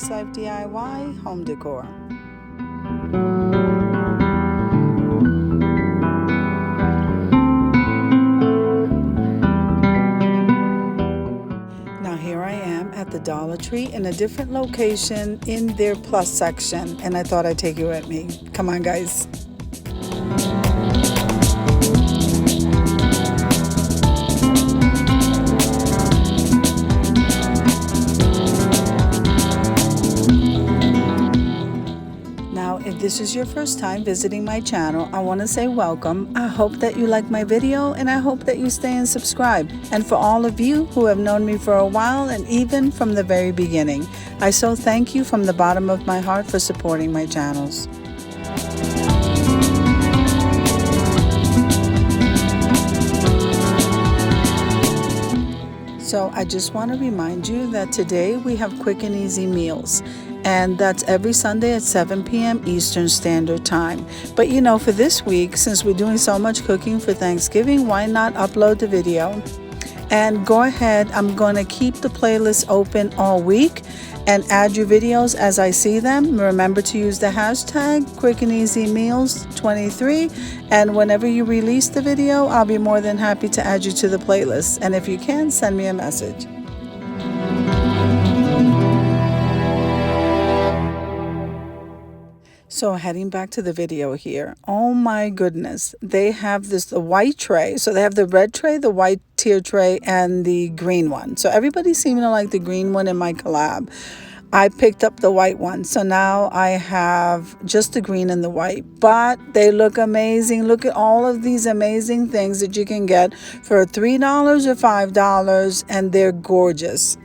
Grace Life DIY Home Decor. Now here I am at the Dollar Tree in a different location in their plus section, and I thought I'd take you with me. Come on, guys. Now, if this is your first time visiting my channel, I want to say welcome. I hope that you like my video and I hope that you stay and subscribe. And for all of you who have known me for a while and even from the very beginning, I so thank you from the bottom of my heart for supporting my channels. So I just want to remind you that today we have quick and easy meals, and that's every Sunday at 7 p.m. Eastern Standard Time. But you know, for this week, since we're doing so much cooking for Thanksgiving, why not upload the video? And go ahead, I'm going to keep the playlist open all week and add your videos as I see them. Remember to use the hashtag Quick and Easy Meals 23, and whenever you release the video, I'll be more than happy to add you to the playlist. And if you can, send me a message. So heading back to the video here, oh my goodness, they have the white tray. So they have the red tray, the white tier tray, and the green one. So everybody seemed to like the green one in my collab. I picked up the white one. So now I have just the green and the white, but they look amazing. Look at all of these amazing things that you can get for $3 or $5, and they're gorgeous.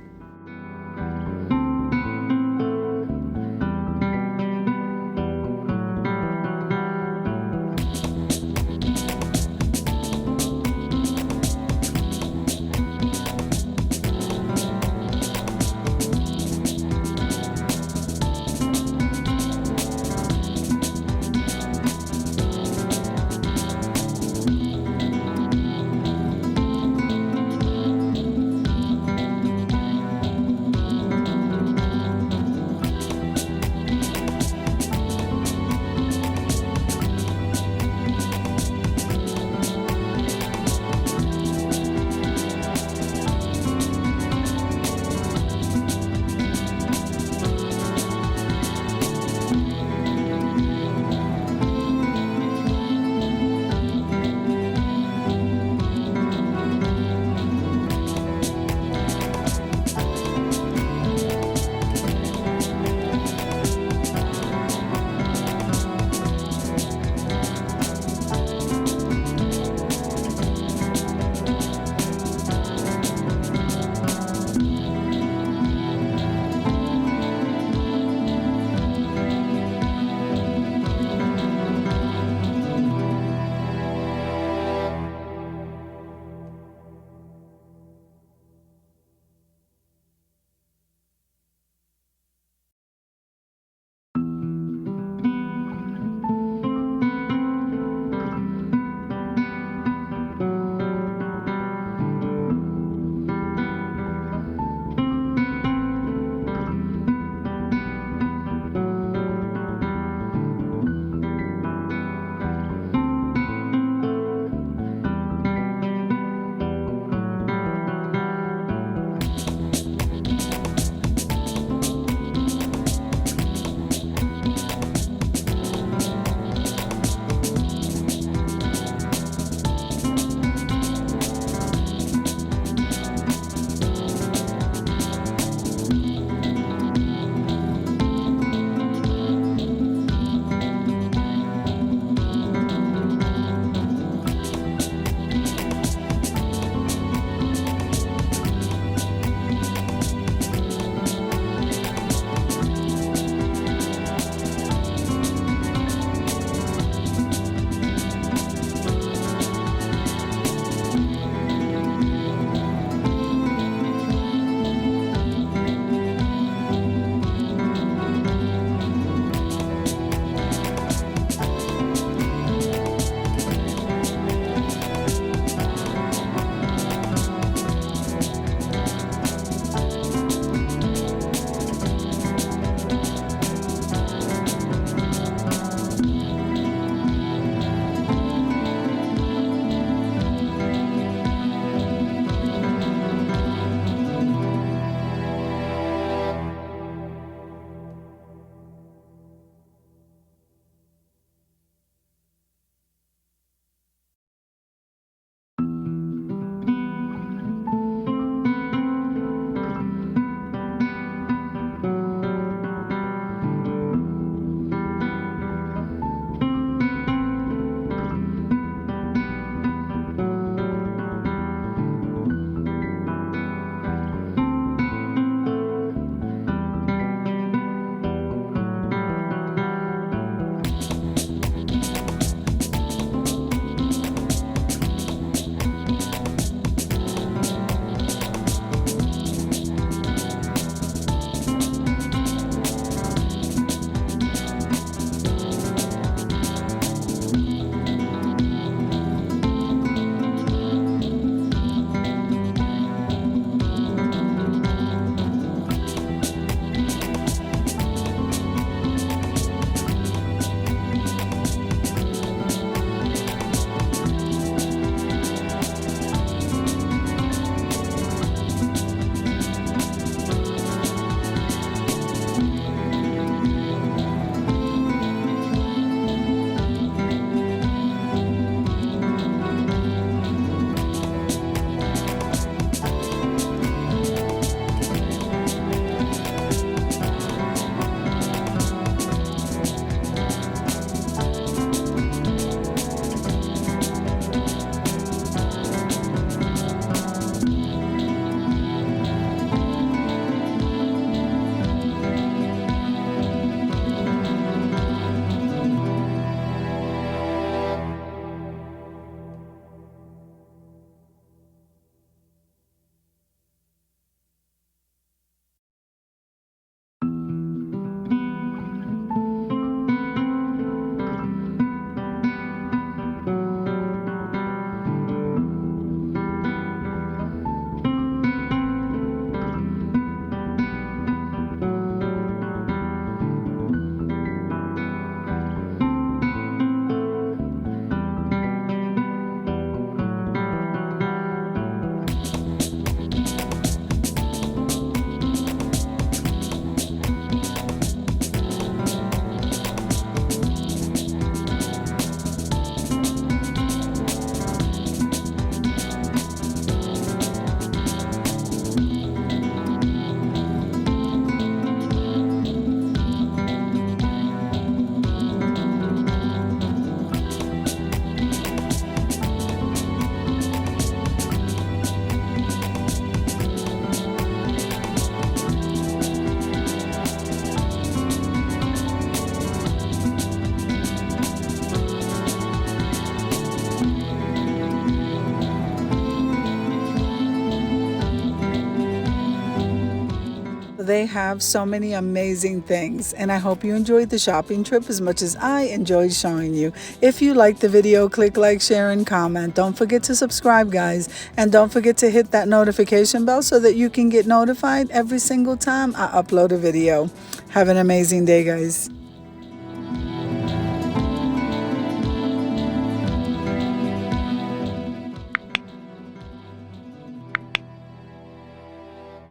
they have so many amazing things, and I hope you enjoyed the shopping trip as much as I enjoyed showing you. If you liked the video, click like, share, and comment. Don't forget to subscribe, guys, and don't forget to hit that notification bell so that you can get notified every single time I upload a video. Have an amazing day, guys.